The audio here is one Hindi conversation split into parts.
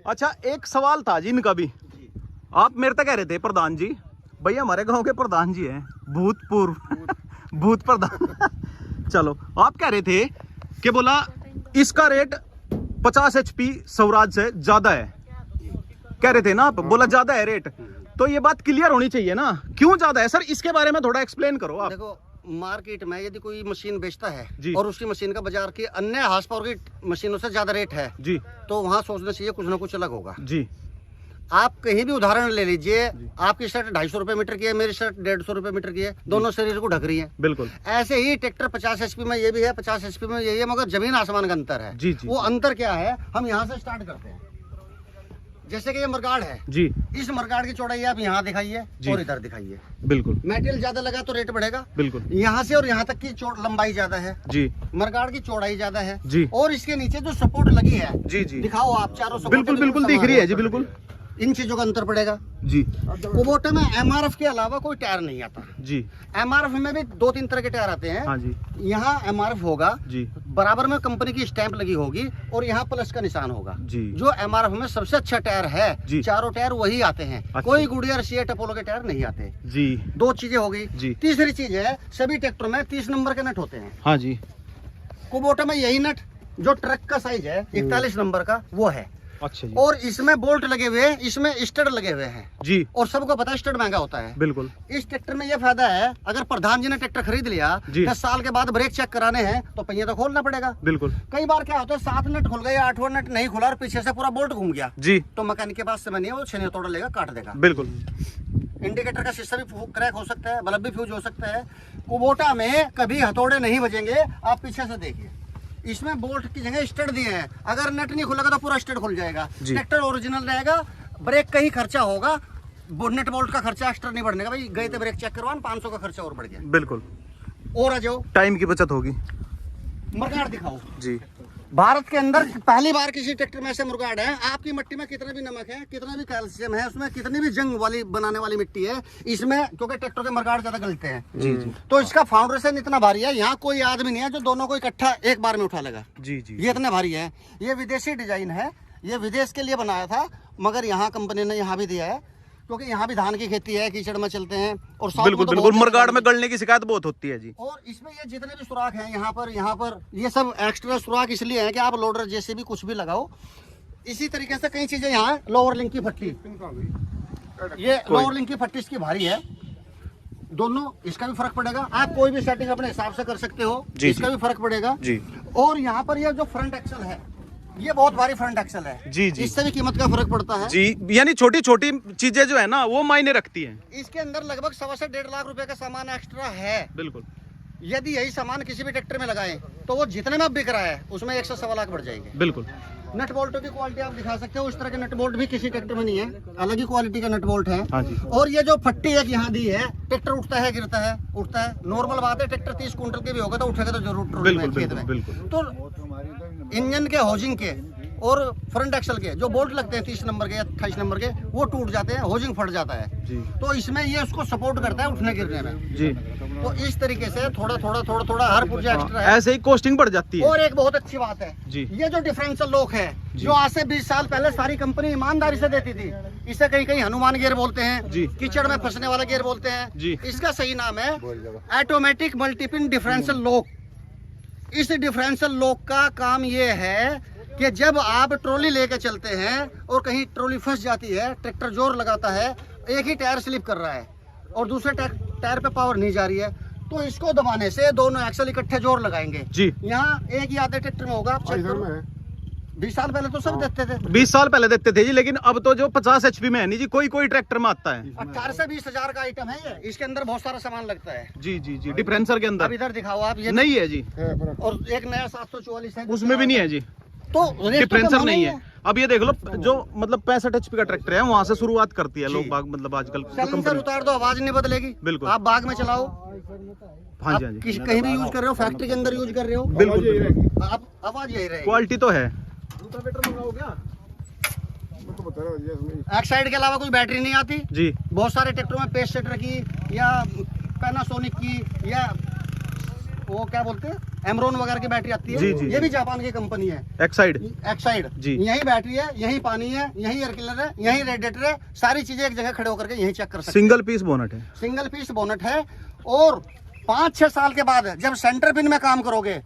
अच्छा एक सवाल था जी इनका भी, आप मेरे तक कह रहे थे प्रधान जी, भैया हमारे गांव के प्रधान जी हैं भूतपूर्व भूत प्रधान चलो आप कह रहे थे कि बोला इसका रेट 50 HP स्वराज से ज्यादा है, कह रहे थे ना आप, बोला ज्यादा है रेट, तो ये बात क्लियर होनी चाहिए ना, क्यों ज्यादा है सर, इसके बारे में थोड़ा एक्सप्लेन करो आप। देखो मार्केट में यदि कोई मशीन बेचता है जी। और उसकी मशीन का बाजार की अन्य हार्स पावर की मशीनों से ज्यादा रेट है जी, तो वहाँ सोचना चाहिए कुछ ना कुछ अलग होगा जी आप कहीं भी उदाहरण ले लीजिए, आपकी शर्ट 250 रुपए मीटर की है, मेरी शर्ट 150 रुपए मीटर की है, दोनों शरीर को ढक रही है। बिल्कुल ऐसे ही ट्रैक्टर 50 HP में ये भी है, 50 HP में ये है, मगर जमीन आसमान का अंतर है। जी, जी, वो अंतर क्या है, हम यहाँ से स्टार्ट करते हैं। जैसे कि ये मरगाड़ है जी, इस मरगाड़ की चौड़ाई आप यहाँ दिखाइए और इधर दिखाइए, बिल्कुल मेटेरियल ज्यादा लगा तो रेट बढ़ेगा। बिल्कुल यहाँ से और यहाँ तक की लंबाई ज्यादा है जी, मरगाड़ की चौड़ाई ज्यादा है जी, और इसके नीचे जो सपोर्ट लगी है जी जी दिखाओ आप, चारों सपोर्ट बिल्कुल बिल्कुल दिख रही है जी, बिल्कुल इन चीजों का अंतर पड़ेगा। जी कुबोटा में MRF के अलावा कोई टायर नहीं आता। जी, MRF में भी 2-3 तरह के टायर आते हैं। हाँ जी, यहाँ MRF होगा जी बराबर में कंपनी की स्टैंप लगी होगी और यहाँ प्लस का निशान होगा। जी, जो MRF में सबसे अच्छा टायर है, जी। चारों टायर वही आते हैं। अच्छा। कोई गुडियर सीएट अपोलो के टायर नहीं आते। जी, 2 चीजें हो गई। जी। तीसरी चीज है सभी ट्रैक्टर में 30 नंबर के नट होते हैं। हाँ जी, कुबोटा में यही नट जो ट्रक का साइज है 41 नंबर का वो है। अच्छा जी, और इसमें बोल्ट लगे हुए हैं, इसमें स्टड लगे हुए हैं जी और सबको पता है स्टड महंगा होता है। बिल्कुल इस ट्रैक्टर में ये फायदा है, अगर प्रधान जी ने ट्रैक्टर खरीद लिया, जी। 10 साल के बाद ब्रेक चेक कराने हैं तो पहिया तो खोलना पड़ेगा। बिल्कुल कई बार क्या होता है 7 नट खुल गए, 8वां नट नहीं खुला और पीछे से पूरा बोल्ट घूम गया, जी तो मैकेनिक के पास समय नहीं है, वो छेने तोड़ लेगा, काट देगा। बिल्कुल इंडिकेटर का शीशा भी क्रैक हो सकता है, बल्ब भी फ्यूज हो सकता है। कुबोटा में कभी हथौड़े नहीं बजेंगे, आप पीछे से देखिए, इसमें बोल्ट की जगह स्टड दिए हैं, अगर नट नहीं खुलेगा तो पूरा स्टड खुल जाएगा। ट्रैक्टर ओरिजिनल रहेगा, ब्रेक का ही खर्चा होगा, नट बोल्ट का खर्चा एक्स्ट्रा नहीं बढ़ने का। भाई गए थे ब्रेक चेक करवान, 500 का खर्चा और बढ़ गया। बिल्कुल और आ जाओ, टाइम की बचत होगी। मुरगाड़ दिखाओ जी, भारत के अंदर पहली बार किसी ट्रैक्टर में ऐसे मुरगाड़ है। आपकी मिट्टी में कितना भी नमक है, कितना भी कैल्शियम है, उसमें कितनी भी जंग वाली बनाने वाली मिट्टी है, इसमें क्योंकि ट्रैक्टर के मुरगाड़ ज्यादा गलते हैं, जी जी, तो इसका फाउंडेशन इतना भारी है, यहाँ कोई आदमी नहीं है जो दोनों को इकट्ठा एक बार में उठा लेगा। जी जी, ये इतना भारी है। ये विदेशी डिजाइन है, ये विदेश के लिए बनाया था, मगर यहाँ कंपनी ने यहाँ भी दिया है क्योंकि यहाँ भी धान की खेती है, कीचड़ में चलते हैं और बिल्कुल बिल्कुल मरगाड़ में गलने की शिकायत बहुत होती है जी। और इसमें ये जितने भी सुराख हैं यहाँ पर ये सब एक्स्ट्रा सुराख इसलिए है कि आप लोडर जैसे भी कुछ भी लगाओ। इसी तरीके से कई चीजें यहाँ लोअर लिंक की फट्टी, ये लोअर लिंक की फट्टी इसकी भारी है, दोनों इसका भी फर्क पड़ेगा। आप कोई भी सेटिंग अपने हिसाब से कर सकते हो, इसका भी फर्क पड़ेगा जी। और यहाँ पर ये जो फ्रंट एक्सल है, ये बहुत भारी फ्रंट एक्सल है जी जी, इससे भी कीमत का फर्क पड़ता है जी, यानी छोटी छोटी चीजें जो है ना वो मायने रखती हैं। इसके अंदर लगभग 1.25 से 1.5 लाख रुपए का सामान एक्स्ट्रा है। बिल्कुल, यदि यही सामान किसी भी ट्रैक्टर में लगाएं तो वो जितने में अब बिक रहा है उसमें 1 से 1.25 लाख बढ़ जाएंगे। बिल्कुल नट बोल्टों की क्वालिटी आप दिखा सकते हो, उस तरह के नट बोल्ट भी किसी ट्रैक्टर में नहीं है, अलग ही क्वालिटी का नट बोल्ट है। हाँ जी, और ये जो फट्टी एक यहाँ दी है, ट्रैक्टर उठता है गिरता है उठता है, नॉर्मल बात है, ट्रैक्टर 30 कुंटल के भी होगा तो उठेगा तो जरूर बिल्कुल खेत में। बिल्कुल, तो इंजन के होजिंग के और फ्रंट एक्सल के जो बोल्ट लगते हैं 30 नंबर के या 28 नंबर के, वो टूट जाते हैं, होजिंग फट जाता है जी तो इसमें ये उसको सपोर्ट करता है उठने गिरने में। जी, तो इस तरीके से थोड़ा हर पुर्जा एक्स्ट्रा है। ऐसे ही कॉस्टिंग बढ़ जाती है। और एक बहुत अच्छी बात है जी, ये जो डिफरेंशियल लॉक है, जो आज से 20 साल पहले सारी कंपनी ईमानदारी से देती थी, इसे कहीं कहीं हनुमान गियर बोलते हैं जी, कीचड़ में फंसने वाला गियर बोलते हैं जी, इसका सही नाम है ऑटोमेटिक मल्टीपिन डिफरेंशियल लॉक। इस डिफरेंशियल लॉक का काम ये है कि जब आप ट्रॉली लेके चलते हैं और कहीं ट्रॉली फंस जाती है, ट्रैक्टर जोर लगाता है, एक ही टायर स्लिप कर रहा है और दूसरे टायर पे पावर नहीं जा रही है, तो इसको दबाने से दोनों एक्सल इकट्ठे जोर लगाएंगे जी। यहाँ एक ही आधे ट्रैक्टर में होगा, आप चेक करो। 20 साल पहले तो सब देते थे, 20 साल पहले देते थे जी, लेकिन अब तो जो 50 HP में है नहीं जी, कोई कोई ट्रैक्टर में आता है। 18 से 20 हजार का आइटम है ये, इसके अंदर बहुत सारा सामान लगता है। जी जी जी, डिफरेंसर के अब अंदर इधर दिखाओ आप, ये नहीं है जी, और एक नया 744 है, उसमें भी नहीं है जी, तो डिफरेंसर नहीं है। अब ये देख लो जो मतलब 65 HP का ट्रैक्टर है, वहाँ से शुरुआत करती है लोग बाग, मतलब आजकल कंपनी उतार दो आवाज नहीं बदलेगी। बिल्कुल, आप बाग में चलाओ, हाँ जी हाँ जी, कहीं भी यूज कर रहे हो, फैक्ट्री के अंदर यूज कर रहे हो, बिल्कुल, आप आवाज यही रहेगी। क्वालिटी तो है। एक साइड के अलावा कोई बैटरी नहीं आती जी, बहुत सारे ट्रैक्टरों में पेस सेटर की या पैनासोनिक की या वो क्या बोलते हैं एमरॉन वगैरह की बैटरी आती है, जी, जी, ये भी जापान की कंपनी है। एक्साइड। एक्साइड जी। यही बैटरी है, यही पानी है, यही एयर कूलर है, यही रेडिएटर है, सारी चीजें एक जगह खड़े होकर के यही चेक कर सकते हैं। सिंगल पीस बोनट है। सिंगल पीस बोनट है। और 5-6 साल के बाद जब सेंटर पिन में काम करोगे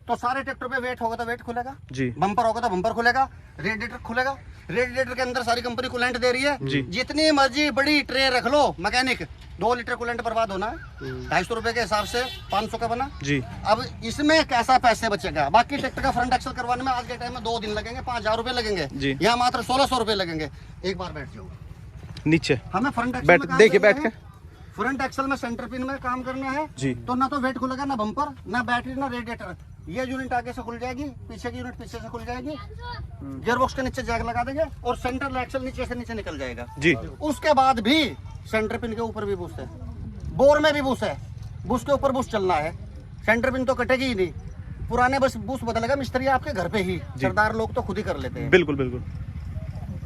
तो सारे ट्रैक्टर पे वेट होगा तो वेट खुलेगा, जी। बम्पर होगा तो बम्पर खुलेगा, रेडिएटर खुलेगा। रेडिएटर के अंदर सारी कंपनी कूलेंट दे रही है, जी। जितनी मर्जी बड़ी ट्रे रख लो मैकेनिक, 2 लीटर कूलेंट बर्बाद होना है, 250 रुपए के हिसाब से 500 का बना। जी। अब इसमें कैसा पैसे बचेगा? बाकी ट्रैक्टर का फ्रंट एक्सल करवाने में आज के टाइम में 2 दिन लगेंगे, 5000 रुपए लगेंगे, जी। यहाँ मात्र 1600 रुपए लगेंगे। एक बार बैठ जाओ नीचे हमें फ्रंट एक्सल बैठ, में काम देखिए करना बैठ है। के। फ्रंट एक्सल में सेंटर पिन में काम करना है, जी। तो ना तो वेट खुलेगा, ना बम्पर, ना बैटरी, ना रेडिएटर। ये यूनिट आगे से खुल जाएगी, पीछे की यूनिट पीछे से खुल जाएगी, गियरबॉक्स के नीचे जैक लगा देंगे और सेंटर एक्सल नीचे से नीचे निकल जाएगा। जी। उसके बाद भी सेंटर पिन के ऊपर भी बूस्ट है, बोर में भी बूस्ट है, बूस्ट के ऊपर बूस्ट चलना है, सेंटर पिन तो कटेगी ही नहीं। पुराने बस बूस्ट बदलेगा मिस्त्री आपके घर पे ही, सरदार लोग तो खुद ही कर लेते हैं। बिल्कुल बिल्कुल।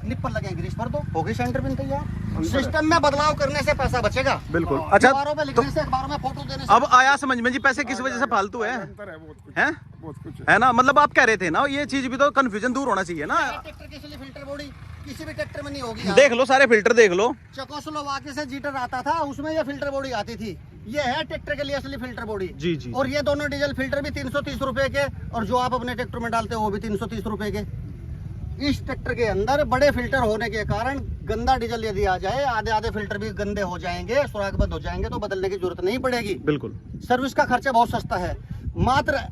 निप्पल लगे, ग्रीस भर दो, हो गई सेंटर पिन तैयार। सिस्टम में बदलाव करने से पैसा बचेगा। बिल्कुल। अच्छा अखबारों पे लिखने से, अखबारों में फोटो देने से। अब आया समझ में जी, पैसे किस वजह से फालतू है बहुत कुछ है ना? मतलब आप कह रहे थे ना, ये चीज भी तो कंफ्यूजन दूर होना चाहिए ना। ट्रैक्टर के लिए फिल्टर बॉडी किसी भी ट्रैक्टर में नहीं होगी। देख लो सारे फिल्टर देख लो। चेकोस्लोवाकिया से जीटर आता था, उसमें ये फिल्टर बॉडी आती थी। ये है ट्रैक्टर के लिए असली फिल्टर बॉडी। जी जी। और ये दोनों डीजल फिल्टर भी 330 रुपए के, और जो आप अपने ट्रैक्टर में डालते हो वो भी 330 रुपए के। इस ट्रैक्टर के अंदर बड़े फिल्टर होने के कारण गंदा डीजल यदि आ जाए, आधे आधे फिल्टर भी गंदे हो जाएंगे, सुरागबद्ध हो जाएंगे, तो बदलने की जरूरत नहीं पड़ेगी। बिल्कुल। सर्विस का खर्चा बहुत सस्ता है, मात्र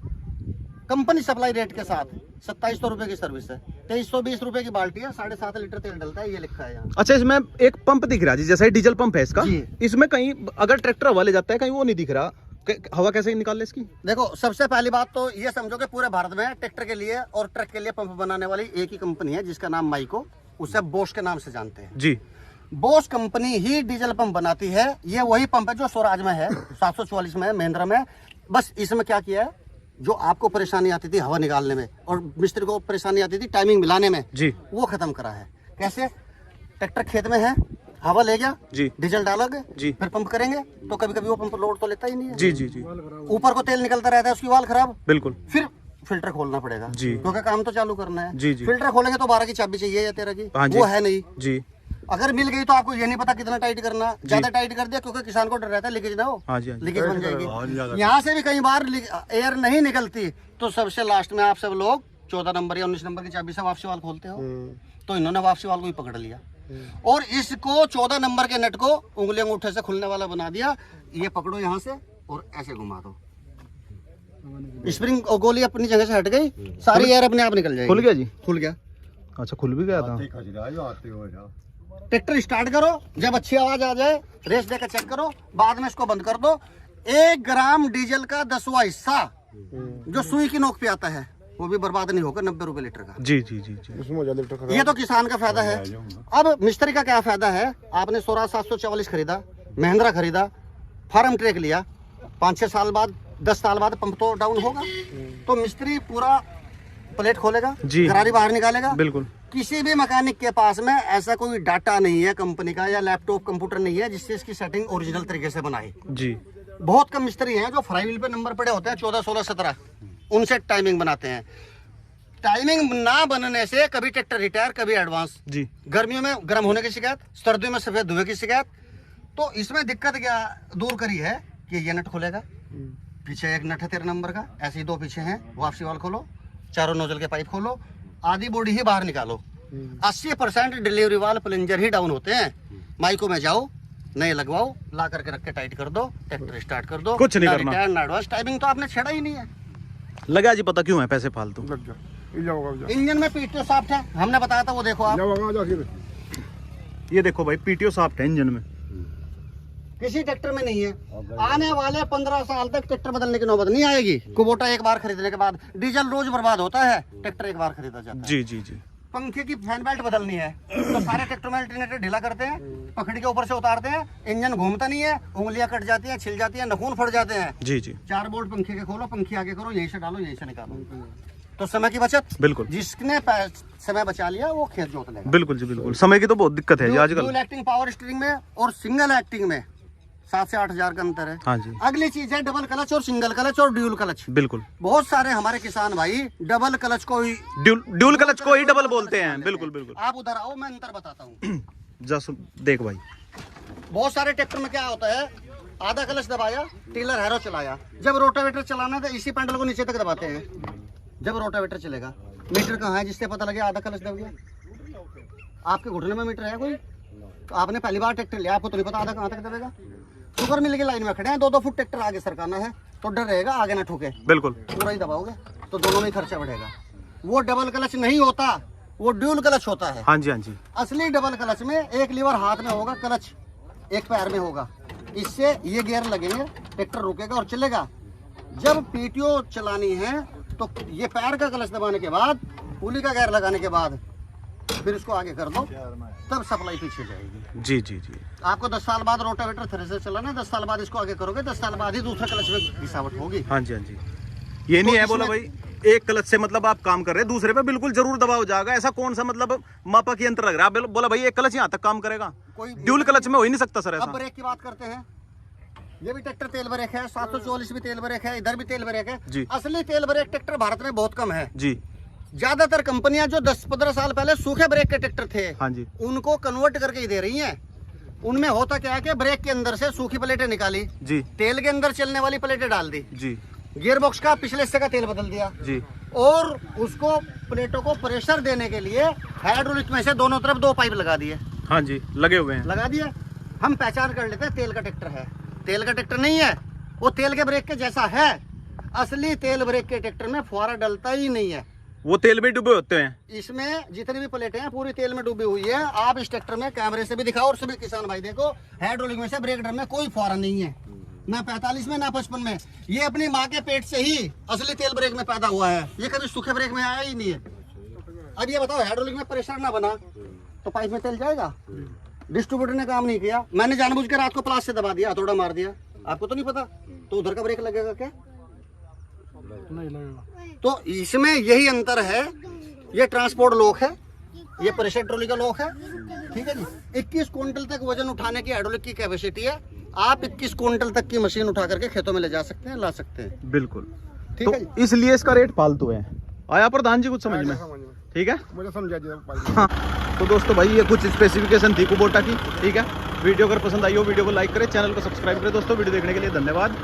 कंपनी सप्लाई रेट के साथ 2700 रुपए की सर्विस है। 2320 रुपए की बाल्टी है, 7.5 लीटर तेल डलता है, ये लिखा है यहाँ। अच्छा, इसमें एक पंप दिख रहा है जी, जैसे डीजल पंप है इसका, जी। इसमें कहीं अगर ट्रैक्टर हवा ले जाता है कहीं वो नहीं दिख रहा, हवा कैसे निकाल ले इसकी? देखो, सबसे पहली बात तो ये समझो कि पूरे भारत में ट्रैक्टर के लिए और ट्रक के लिए पंप बनाने वाली एक ही कंपनी है, जिसका नाम माइको, उसे बोश के नाम से जानते हैं। जी। बोश कंपनी ही डीजल पंप बनाती है। ये वही पंप है जो स्वराज में है, 744 में है, महिंद्रा में। बस इसमें क्या किया है, जो आपको परेशानी आती थी हवा निकालने में और मिस्त्री को परेशानी आती थी टाइमिंग मिलाने में, जी। वो खत्म करा है। कैसे? ट्रैक्टर खेत में है, हवा ले गया, जी। डीजल डालोगे, जी। फिर पंप करेंगे, तो कभी कभी वो पंप लोड तो लेता ही नहीं है। जी जी जी। ऊपर को तेल निकलता रहता है, उसकी वाल खराब, बिल्कुल। फिर फिल्टर खोलना पड़ेगा, जी। क्योंकि काम तो चालू करना है। जी जी। फिल्टर खोलेंगे तो 12 की चाबी चाहिए या 13 की, हाँ जी। वो है नहीं। जी। अगर मिल गई तो आपको ये नहीं पता कितना टाइट करना, ज्यादा टाइट कर दिया क्योंकि किसान को डर रहता है लीकेज ना हो, हाँ जी, हाँ जी। लीकेज बन जाएगी। यहाँ से भी कई बार एयर नहीं निकलती, तो सबसे लास्ट में आप सब लोग 14 नंबर या 19 नंबर की चाबी से वापसी वाल खोलते हो, तो इन्होंने वापसी वाल को ही पकड़ लिया और इसको 14 नंबर के नट को उंगली अंगूठे से खुलने वाला बना दिया। ये पकड़ो यहाँ से और ऐसे घुमा दो, स्प्रिंग और गोली अपनी जगह से हट गई, सारी एयर अपने आप निकल जाएगी। खुल गया जी? खुल गया। अच्छा, खुल भी गया था। ट्रैक्टर स्टार्ट करो, जब अच्छी आवाज आ जाए रेस देकर चेक करो, बाद में इसको बंद कर दो। 1 ग्राम डीजल का 10वां हिस्सा जो सुई की नोक पे आता है वो भी बर्बाद नहीं होगा 90 रुपए लीटर का। जी जी जी जी। ये तो किसान का फायदा है। अब मिस्त्री का क्या फायदा है? आपने स्वराज 744 खरीदा, महिंद्रा खरीदा, फार्म ट्रैक लिया, 5-6 साल बाद 10 साल बाद पंप तो डाउन होगा, तो मिस्त्री पूरा प्लेट खोलेगा, जी। गरारी बाहर निकालेगा। बिल्कुल। किसी भी मैकेनिक के पास में ऐसा कोई डाटा नहीं है कंपनी का या लैपटॉप कंप्यूटर नहीं है जिससे इसकी सेटिंग ओरिजिनल तरीके से बनाए। जी। बहुत कम मिस्त्री हैं जो फ्लाई व्हील पे नंबर पड़े होते हैं 14, 16, 17, उनसे टाइमिंग बनाते हैं। टाइमिंग ना बनने से कभी ट्रैक्टर रिटायर, कभी एडवांस। जी। गर्मियों में गर्म होने की शिकायत, सर्दियों में सफेद धुएं की शिकायत। तो इसमें दिक्कत क्या दूर करी है कि ये नट खुलेगा, पीछे एक नट है 13 नंबर का, ऐसे ही 2 पीछे हैं, वापसी वाल खोलो, चारों नोजल के पाइप खोलो, आधी बॉडी ही बाहर निकालो। 80% डिलीवरी वाल प्लंजर ही डाउन होते हैं। माइको में जाओ, नए लगवाओ, ला करके रख के टाइट कर दो, ट्रैक्टर स्टार्ट कर दो, कुछ नहीं ना करना। रिटायर ना एडवांस। टाइमिंग तो आपने छेड़ा ही नहीं है। लगा जी पता क्यों है पैसे फालतू? इंजन में पीटीओ सॉफ्ट है, हमने बताया था, वो देखो आप। ये देखो भाई, पीटीओ सॉफ्ट है इंजन में, किसी ट्रैक्टर में नहीं है। आने वाले 15 साल तक ट्रैक्टर बदलने की नौबत नहीं आएगी। कुबोटा एक बार खरीदने के बाद, डीजल रोज बर्बाद होता है, ट्रैक्टर एक बार खरीदा जाता है। जी जी जी। पंखे की फैन बेल्ट बदलनी है तो सारे ट्रैक्टर में अल्टरनेटर ढीला करते हैं, पखड़ी के ऊपर से उतारते हैं, इंजन घूमता नहीं है, उंगलियां कट जाती हैं, छिल जाती हैं, नखून फट जाते हैं। जी जी। 4 बोल्ट पंखे के खोलो, पंखी आगे करो, यहीं से डालो, यहीं से निकालो, तो समय की बचत। बिल्कुल। जिसने समय बचा लिया वो खेत जोत लेगा। बिल्कुल जी बिल्कुल। समय की तो बहुत दिक्कत है जी आजकल। डुअल एक्टिंग पावर स्टीयरिंग में और सिंगल एक्टिंग में 7 से 8 हजार का अंतर है। हाँ जी, अगली चीज है डबल क्लच और सिंगल क्लच और ड्यूल क्लच। बिल्कुल। बहुत सारे हमारे किसान भाई डबल क्लच को ही ड्यूल क्लच को ही डबल बोलते हैं। बिल्कुल बिल्कुल। आप उधर आओ, मैं अंतर बताता हूँ। जस्ट देख भाई, बहुत सारे ट्रैक्टर में क्या होता है, आधा क्लच दबाया, टिलर हैरो चलाया, जब रोटावेटर चलाना है तो इसी पैडल को नीचे तक दबाते हैं। जब रोटावेटर चलेगा, मीटर कहाँ है जिससे पता लगे आधा क्लच दब गया? आपके घुटने में मीटर है कोई? तो आपने पहली बार ट्रैक्टर लिया, आपको तो नहीं पता आधा कहाँ तक दबेगा। शुगर मिल के लाइन में खड़े हैं, 2-2 फुट ट्रैक्टर आगे सरकाना है तो डर रहेगा आगे ना ठुके। बिल्कुल। पूरा ही दबाओगे तो दोनों में ही खर्चा बढ़ेगा। वो डबल क्लच नहीं होता, वो ड्यूल क्लच होता है। हाँ जी, हाँ जी। असली डबल क्लच में एक लीवर हाथ में होगा, क्लच एक पैर में होगा। इससे ये गियर लगेंगे, ट्रैक्टर रुकेगा और चलेगा। जब पीटीओ चलानी है तो ये पैर का क्लच दबाने के बाद, पुली का गियर लगाने के बाद फिर इसको आगे कर दो, तब सप्लाई पीछे जाएगी। जी जी जी। आपको 10 साल बाद रोटावेटर थ्रेसर चलाना है, 10 साल बाद इसको आगे करोगे, 10 साल बाद ही दूसरा क्लच में घिसावट होगी। हाँ जी, हाँ जी। ये नहीं तो है बोला भाई एक क्लच से मतलब आप काम कर रहे हैं, दूसरे पे बिल्कुल जरूर दबाव जाएगा। ऐसा कौन सा मतलब मापक यंत्र लग रहा है? आप बोला भाई एक क्लच यहाँ तक काम करेगा, कोई ड्यूल क्लच में हो ही नहीं सकता सर अब ऐसा। ब्रेक की बात करते हैं। ये भी ट्रैक्टर तेल ब्रेक है, 744 भी तेल ब्रेक है, इधर भी तेल ब्रेक है। जी। असली तेल ब्रेक ट्रैक्टर भारत में बहुत कम है। जी। ज्यादातर कंपनियां जो 10-15 साल पहले सूखे ब्रेक के ट्रैक्टर थे, हाँ जी, उनको कन्वर्ट करके ही दे रही हैं। उनमें होता क्या है कि ब्रेक के अंदर से सूखी प्लेटें निकाली, जी तेल के अंदर चलने वाली प्लेटें डाल दी, जी गियर बॉक्स का पिछले हिस्से का तेल बदल दिया, जी, और उसको प्लेटों को प्रेशर देने के लिए हाइड्रोलिक में से दोनों तरफ 2 पाइप लगा दिए। हाँ जी, लगे हुए हैं। लगा दिया, हम पहचान कर लेते हैं तेल का ट्रैक्टर है। तेल का ट्रैक्टर नहीं है, वो तेल के ब्रेक के जैसा है। असली तेल ब्रेक के ट्रैक्टर में फुहारा डलता ही नहीं है। वो तेल में डूबे होते हैं। इसमें जितनी भी प्लेटें हैं पूरी तेल में डूबी हुई है। आप इस ट्रैक्टर में कैमरे से भी दिखाओ और सभी किसान भाई देखो, हाइड्रोलिक में से ब्रेक ड्रम में कोई फुहारा नहीं है, ना 45 में ना 55 में। ये अपनी माँ के पेट से ही असली तेल ब्रेक में पैदा हुआ है, ये कभी सूखे ब्रेक में आया ही नहीं है। अब ये बताओ, हाइड्रोलिक में प्रेशर ना बना तो पाइप में तेल जाएगा? डिस्ट्रीब्यूटर ने काम नहीं किया, मैंने जानबूझ के रात को प्लास से दबा दिया, हथौड़ा मार दिया, आपको तो नहीं पता, तो उधर का ब्रेक लगेगा क्या? नहीं लगेगा। तो इसमें यही अंतर है। ये ट्रांसपोर्ट लोक है, ये प्रेशर ट्रॉली का लोक है, ठीक है जी। 21 क्विंटल तक वजन उठाने की हाइड्रोलिक की कैपेसिटी है। आप 21 क्विंटल तक की मशीन उठा करके खेतों में ले जा सकते हैं, ला सकते हैं। बिल्कुल। ठीक तो है जी। इसलिए इसका रेट फालतू है। आया प्रधान जी कुछ समझ में? समझ में ठीक है। मुझे समझा दिया। हाँ, तो दोस्तों भाई ये कुछ स्पेसिफिकेशन थी कुबोटा की। ठीक है, वीडियो अगर पसंद आई हो वीडियो को लाइक करें, चैनल को सब्सक्राइब करें। दोस्तों वीडियो देखने के लिए धन्यवाद।